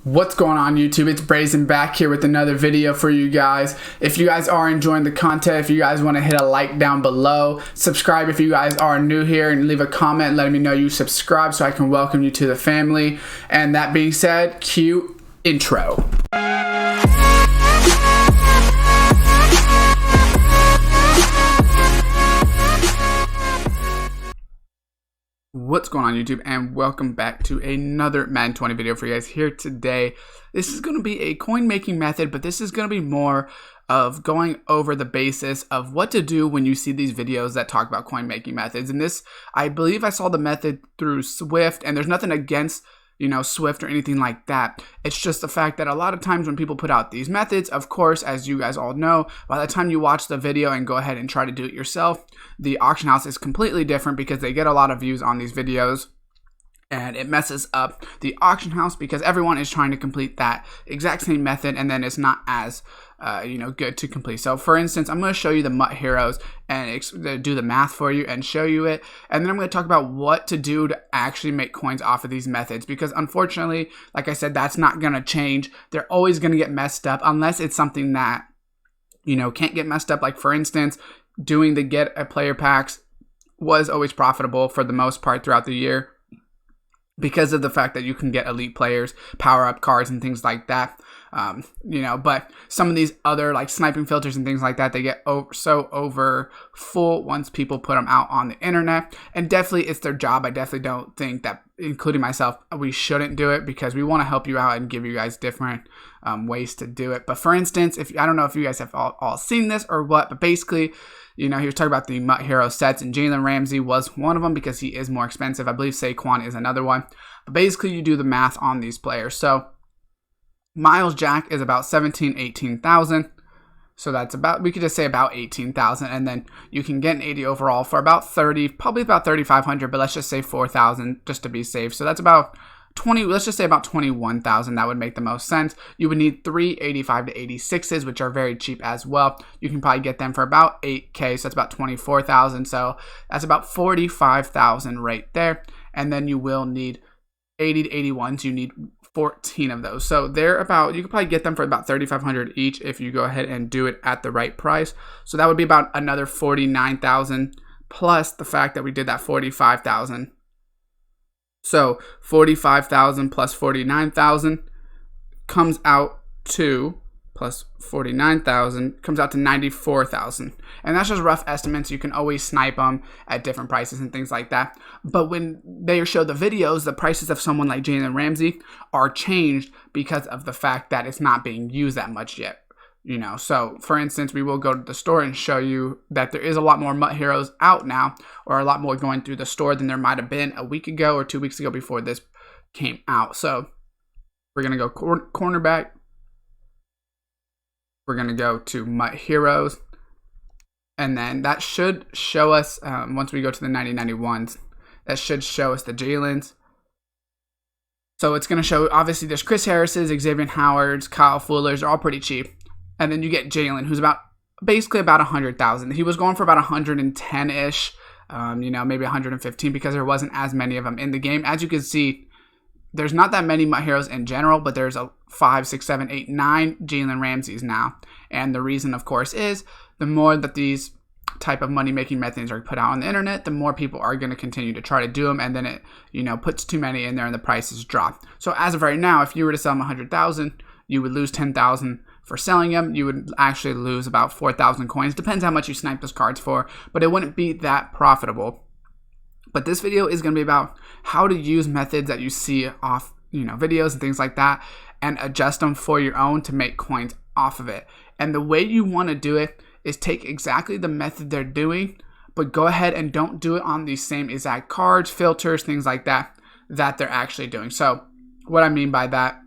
What's going on YouTube? It's Brazen back here with another video for you guys. If you guys are enjoying the content, if you guys want to hit a like down below, subscribe if you guys are new here, and leave a comment letting me know you subscribe so I can welcome you to the family. And that being said, cue intro. What's going on YouTube, and welcome back to another Madden 20 video for you guys here today. This is going to be a coin making method, but this is going to be more of going over the basis of what to do when you see these videos that talk about coin making methods. And this, I believe I saw the method through Swift, and there's nothing against Swift or anything like that. It's just the fact that a lot of times when people put out these methods, of course, as you guys all know, by the time you watch the video and go ahead and try to do it yourself, the auction house is completely different because they get a lot of views on these videos. And it messes up the auction house because everyone is trying to complete that exact same method, and then it's not as good to complete. So for instance, I'm going to show you the MUT Heroes and do the math for you and show you it, and then I'm going to talk about what to do to actually make coins off of these methods, because unfortunately, like I said, that's not going to change. They're always going to get messed up unless it's something that can't get messed up. Like for instance, doing the get a player packs was always profitable for the most part throughout the year, because of the fact that you can get elite players, power-up cards, and things like that. But some of these other like sniping filters and things like that, they get so over full once people put them out on the internet. And definitely it's their job. I definitely don't think that, including myself, we shouldn't do it, because we want to help you out and give you guys different ways to do it. But for instance, I don't know if you guys have all seen this or what, but basically, he was talking about the MUT Hero sets, and Jalen Ramsey was one of them because he is more expensive. I believe Saquon is another one. But basically, you do the math on these players. So Miles Jack is about 18,000. So that's about, we could just say about 18,000. And then you can get an 80 overall for about 30, probably about 3,500, but let's just say 4,000 just to be safe. So that's about 20, let's just say about 21,000. That would make the most sense. You would need 385 to 86s, which are very cheap as well. You can probably get them for about 8K, so that's about 24,000. So that's about 45,000 right there. And then you will need 80 to 81s. You need 14 of those. So they're about, you could probably get them for about 3,500 each if you go ahead and do it at the right price. So that would be about another 49,000 plus the fact that we did that 45,000. So 45,000 plus 49,000 comes out to, plus 49,000 comes out to 94,000. And that's just rough estimates. You can always snipe them at different prices and things like that. But when they show the videos, the prices of someone like Jalen Ramsey are changed because of the fact that it's not being used that much yet. So for instance, we will go to the store and show you that there is a lot more MUT Heroes out now, or a lot more going through the store than there might have been a week ago or 2 weeks ago before this came out. So we're going to go cornerback. We're going to go to MUT Heroes. And then that should show us, once we go to the 90-91s, that should show us the Jalen's. So it's going to show, obviously, there's Chris Harris's, Xavier Howard's, Kyle Fuller's, are all pretty cheap. And then you get Jalen, who's basically about 100,000. He was going for about 110-ish, maybe 115, because there wasn't as many of them in the game. As you can see, there's not that many MUT Heroes in general, but there's 5, 6, 7, 8, 9 Jalen Ramseys now. And the reason, of course, is the more that these type of money-making methods are put out on the internet, the more people are going to continue to try to do them, and then it, puts too many in there and the prices drop. So as of right now, if you were to sell them 100,000, you would lose 10,000 for selling them. You would actually lose about 4,000 coins. Depends how much you snipe those cards for, but it wouldn't be that profitable. But this video is going to be about how to use methods that you see off, videos and things like that, and adjust them for your own to make coins off of it. And the way you want to do it is take exactly the method they're doing, but go ahead and don't do it on these same exact cards, filters, things like that they're actually doing. So what I mean by that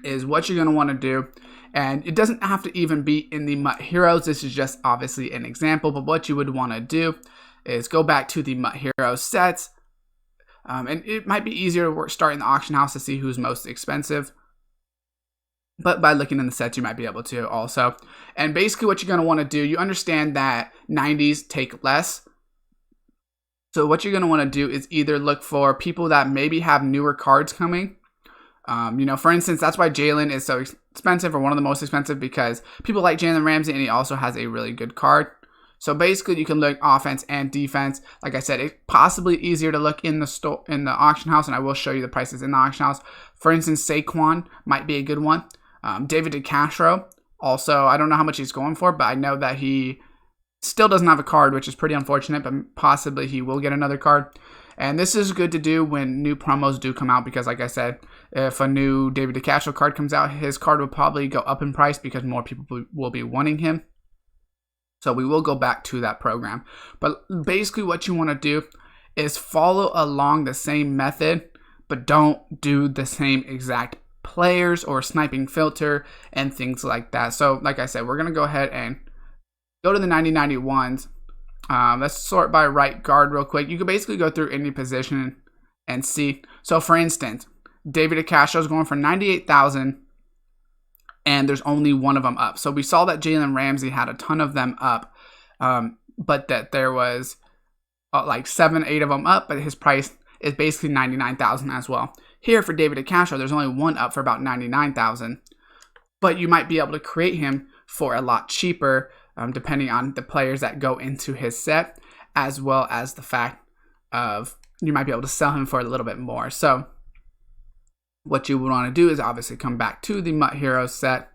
is what you're going to want to do. And it doesn't have to even be in the MUT Heroes. This is just obviously an example, but what you would want to do is go back to the MUT Heroes sets. And it might be easier to start in the auction house to see who's most expensive. But by looking in the sets, you might be able to also. And basically what you're going to want to do, you understand that 90s take less. So what you're going to want to do is either look for people that maybe have newer cards coming, For instance, that's why Jalen is so expensive, or one of the most expensive, because people like Jalen Ramsey, and he also has a really good card. So basically, you can look offense and defense. Like I said, it's possibly easier to look in the auction house, and I will show you the prices in the auction house. For instance, Saquon might be a good one. David DeCastro, also, I don't know how much he's going for, but I know that he still doesn't have a card, which is pretty unfortunate, but possibly he will get another card. And this is good to do when new promos do come out, because like I said, if a new David DeCastro card comes out, his card will probably go up in price because more people will be wanting him. So we will go back to that program. But basically what you want to do is follow along the same method, but don't do the same exact players or sniping filter and things like that. So like I said, we're going to go ahead and go to the 90-91s. Let's sort by right guard real quick. You can basically go through any position and see. So for instance, David DeCastro is going for 98,000. And there's only one of them up. So we saw that Jalen Ramsey had a ton of them up, but that there was like 7-8 of them up, but his price is basically 99,000 as well. Here for David DeCastro, there's only one up for about 99,000, but you might be able to create him for a lot cheaper, depending on the players that go into his set, as well as the fact of you might be able to sell him for a little bit more. So what you would want to do is obviously come back to the Mutt Heroes set.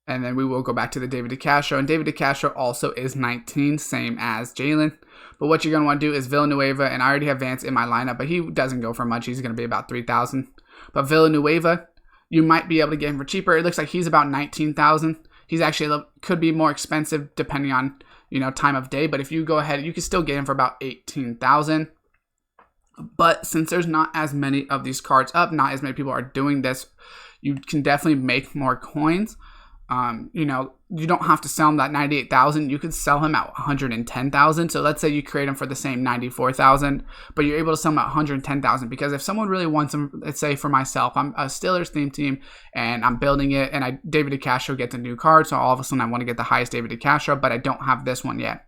And then we will go back to the David DeCastro. And David DeCastro also is 19, same as Jalen. But what you're going to want to do is Villanueva. And I already have Vance in my lineup, but he doesn't go for much. He's going to be about 3,000. But Villanueva, you might be able to get him for cheaper. It looks like he's about 19,000. He's actually could be more expensive depending on, time of day. But if you go ahead, you can still get him for about 18,000. But since there's not as many of these cards up, not as many people are doing this, you can definitely make more coins. You don't have to sell him that 98,000. You could sell him at 110,000. So let's say you create him for the same 94,000, but you're able to sell him at 110,000. Because if someone really wants him, let's say for myself, I'm a Steelers theme team and I'm building it, and David DeCastro gets a new card, so all of a sudden I want to get the highest David DeCastro, but I don't have this one yet.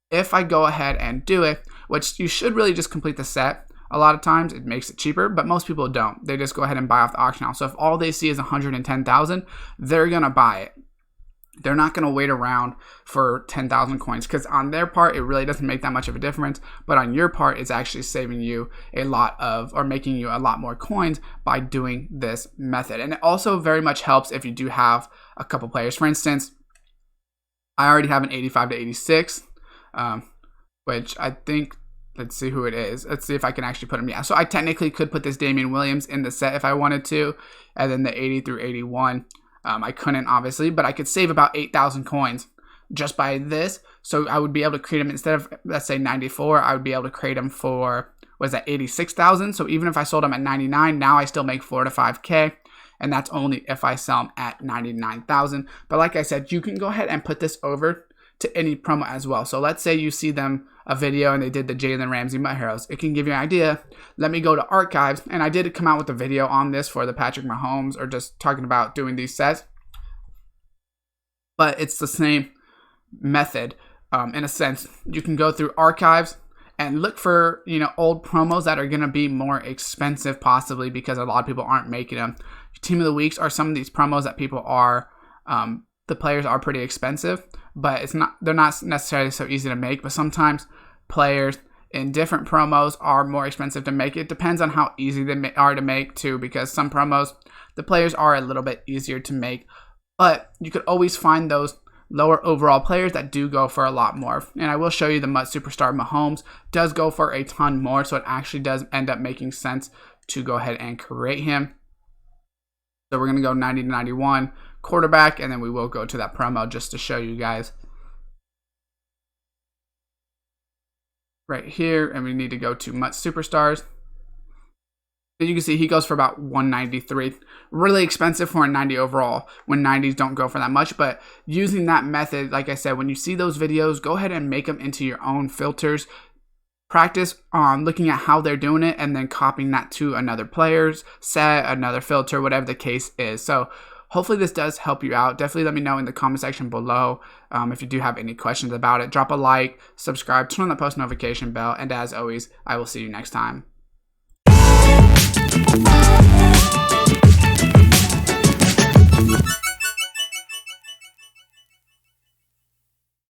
If I go ahead and do it, which you should really just complete the set. A lot of times it makes it cheaper, but most people don't. They just go ahead and buy off the auction house. So if all they see is 110,000, they're going to buy it. They're not going to wait around for 10,000 coins, because on their part, it really doesn't make that much of a difference. But on your part, it's actually saving you a lot of, or making you a lot more coins by doing this method. And it also very much helps if you do have a couple players. For instance, I already have an 85 to 86. Which I think, let's see who it is. Let's see if I can actually put him. Yeah, so I technically could put this Damian Williams in the set if I wanted to. And then the 80 through 81, I couldn't obviously, but I could save about 8,000 coins just by this. So I would be able to create him instead of, let's say 94, I would be able to create him for, what is that, 86,000. So even if I sold him at 99, now I still make 4 to 5K. And that's only if I sell him at 99,000. But like I said, you can go ahead and put this over to any promo as well. So let's say you see them a video and they did the Jalen Ramsey Mutt Heroes. It can give you an idea. Let me go to archives, and I did come out with a video on this for the Patrick Mahomes, or just talking about doing these sets. But it's the same method in a sense. You can go through archives and look for old promos that are going to be more expensive, possibly because a lot of people aren't making them. Team of the Weeks are some of these promos that people are the players are pretty expensive, but they're not necessarily so easy to make. But sometimes players in different promos are more expensive to make. It depends on how easy they are to make too, because some promos, the players are a little bit easier to make, but you could always find those lower overall players that do go for a lot more. And I will show you the Mutt Superstar Mahomes does go for a ton more, so it actually does end up making sense to go ahead and create him. So we're going to go 90 to 91 quarterback, and then we will go to that promo just to show you guys right here. And we need to go to Mutt Superstars. You can see he goes for about 193. Really expensive for a 90 overall, when 90s don't go for that much. But using that method, like I said, when you see those videos, go ahead and make them into your own filters. Practice on looking at how they're doing it and then copying that to another player's set, another filter, whatever the case is. So hopefully this does help you out. Definitely let me know in the comment section below if you do have any questions about it. Drop a like, subscribe, turn on the post notification bell, and as always, I will see you next time.